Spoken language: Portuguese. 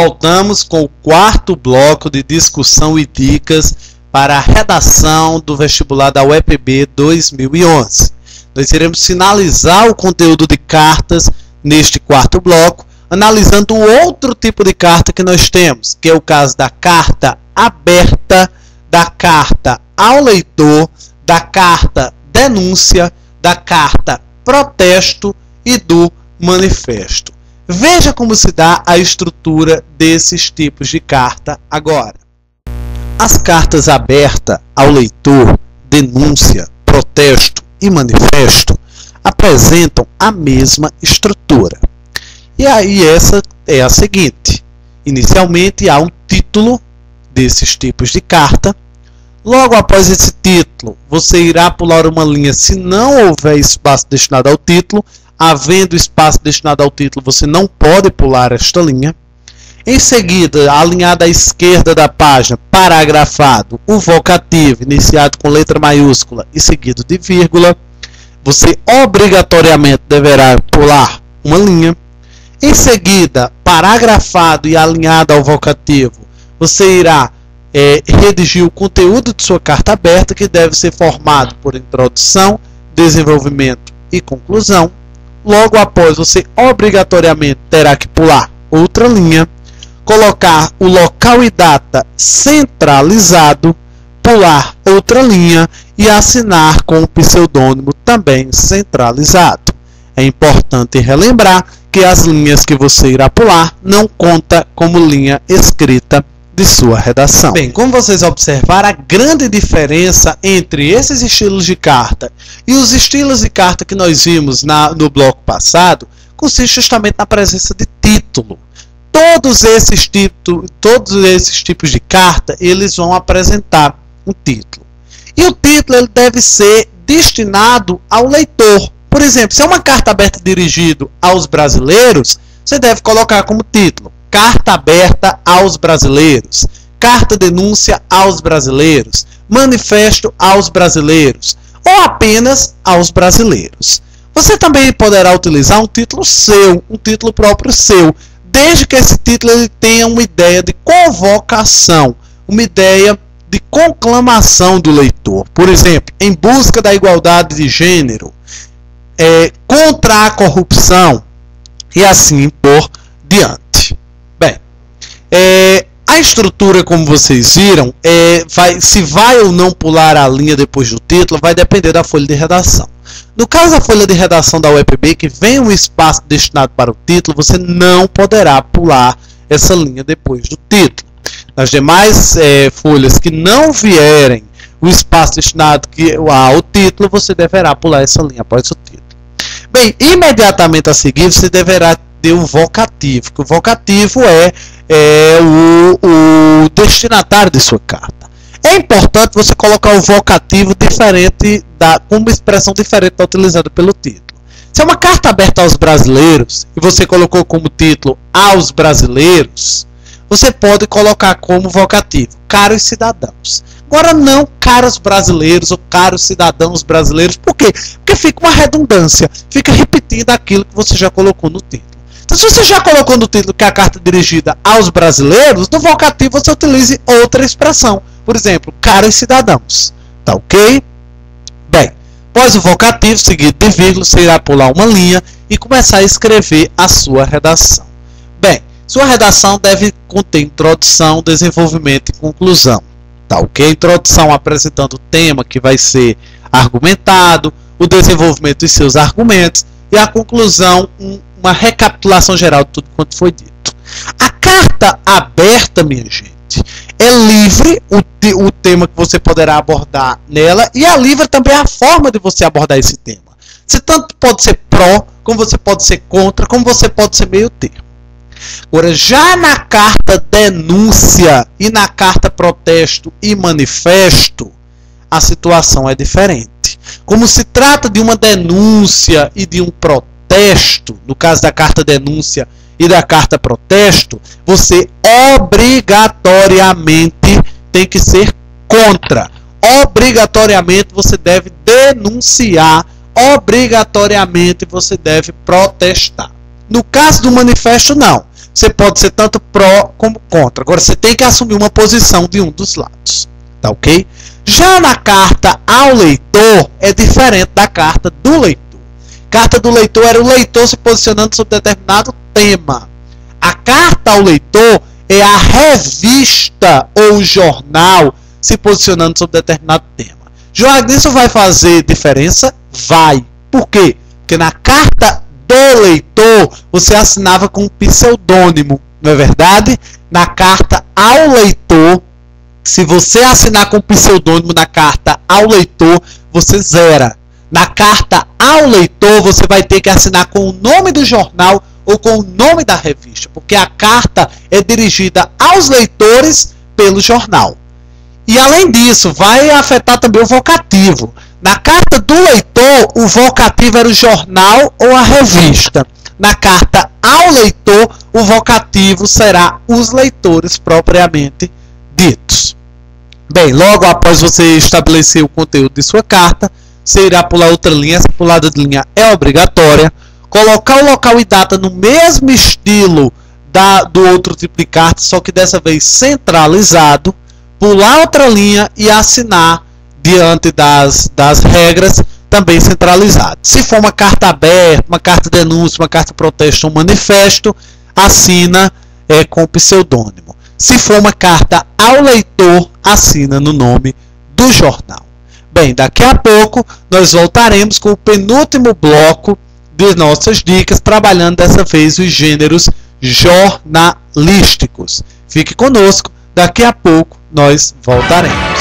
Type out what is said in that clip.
Voltamos com o quarto bloco de discussão e dicas para a redação do vestibular da UEPB 2011. Nós iremos finalizar o conteúdo de cartas neste quarto bloco, analisando o outro tipo de carta que nós temos, que é o caso da carta aberta, da carta ao leitor, da carta denúncia, da carta protesto e do manifesto. Veja como se dá a estrutura desses tipos de carta agora. As cartas aberta ao leitor, denúncia, protesto e manifesto apresentam a mesma estrutura. E aí essa é a seguinte: inicialmente há um título desses tipos de carta. Logo após esse título, você irá pular uma linha se não houver espaço destinado ao título. Havendo espaço destinado ao título, você não pode pular esta linha. Em seguida, alinhado à esquerda da página, paragrafado, o vocativo, iniciado com letra maiúscula e seguido de vírgula. Você obrigatoriamente deverá pular uma linha. Em seguida, paragrafado e alinhado ao vocativo, você irá redigir o conteúdo de sua carta aberta, que deve ser formado por introdução, desenvolvimento e conclusão. Logo após, você obrigatoriamente terá que pular outra linha, colocar o local e data centralizado, pular outra linha e assinar com o pseudônimo também centralizado. É importante relembrar que as linhas que você irá pular não conta como linha escrita de sua redação. Bem, como vocês observaram, a grande diferença entre esses estilos de carta e os estilos de carta que nós vimos no bloco passado consiste justamente na presença de título. Todos esses tipos de carta, eles vão apresentar um título. E o título ele deve ser destinado ao leitor. Por exemplo, se é uma carta aberta dirigida aos brasileiros, você deve colocar como título: Carta aberta aos brasileiros, carta denúncia aos brasileiros, manifesto aos brasileiros, ou apenas aos brasileiros. Você também poderá utilizar um título seu, um título próprio seu, desde que esse título ele tenha uma ideia de convocação, uma ideia de conclamação do leitor. Por exemplo, em busca da igualdade de gênero, contra a corrupção e assim por diante. Bem, a estrutura, como vocês viram, se vai ou não pular a linha depois do título, vai depender da folha de redação. No caso da folha de redação da UEPB, que vem um espaço destinado para o título, você não poderá pular essa linha depois do título. Nas demais folhas que não vierem o espaço destinado ao título, você deverá pular essa linha após o título. Bem, imediatamente a seguir, você deverá ter o vocativo, que o vocativo é o destinatário de sua carta. É importante você colocar o vocativo diferente, com uma expressão diferente da utilizada pelo título. Se é uma carta aberta aos brasileiros e você colocou como título aos brasileiros, você pode colocar como vocativo caros cidadãos. Agora não caros brasileiros ou caros cidadãos brasileiros. Por quê? Porque fica uma redundância, fica repetindo aquilo que você já colocou no título. Então, se você já colocou no título que é a carta é dirigida aos brasileiros, no vocativo você utilize outra expressão. Por exemplo, caros cidadãos. Tá ok? Bem, após o vocativo, seguido de vírgula, você irá pular uma linha e começar a escrever a sua redação. Bem, sua redação deve conter introdução, desenvolvimento e conclusão. Tá ok? Introdução apresentando o tema que vai ser argumentado, o desenvolvimento dos seus argumentos e a conclusão, uma recapitulação geral de tudo quanto foi dito. A carta aberta, minha gente, é livre o tema que você poderá abordar nela, e é livre também a forma de você abordar esse tema. Você tanto pode ser pró, como você pode ser contra, como você pode ser meio termo. Agora, já na carta denúncia e na carta protesto e manifesto, a situação é diferente. Como se trata de uma denúncia e de um protesto, no caso da carta denúncia e da carta protesto, você obrigatoriamente tem que ser contra. Obrigatoriamente você deve denunciar. Obrigatoriamente você deve protestar. No caso do manifesto, não. você pode ser tanto pró como contra. Agora você tem que assumir uma posição de um dos lados, tá ok? Já na carta ao leitor é diferente da carta do leitor. Carta do leitor era o leitor se posicionando sobre determinado tema. A carta ao leitor é a revista ou jornal se posicionando sobre determinado tema. João, isso vai fazer diferença? Vai. Por quê? Porque na carta do leitor você assinava com um pseudônimo, não é verdade? Na carta ao leitor, se você assinar com um pseudônimo na carta ao leitor, você zera. Na carta ao leitor, você vai ter que assinar com o nome do jornal ou com o nome da revista, porque a carta é dirigida aos leitores pelo jornal. E além disso, vai afetar também o vocativo. Na carta do leitor, o vocativo era o jornal ou a revista. Na carta ao leitor, o vocativo será os leitores propriamente ditos. Bem, logo após você estabelecer o conteúdo de sua carta, você irá pular outra linha. Essa pulada de linha é obrigatória. Colocar o local e data no mesmo estilo do outro tipo de carta, só que dessa vez centralizado. Pular outra linha e assinar diante das regras, também centralizado. Se for uma carta aberta, uma carta de denúncia, uma carta de protesto, um manifesto, assina com pseudônimo. Se for uma carta ao leitor, assina no nome do jornal. Bem, daqui a pouco nós voltaremos com o penúltimo bloco de nossas dicas, trabalhando dessa vez os gêneros jornalísticos. Fique conosco, daqui a pouco nós voltaremos.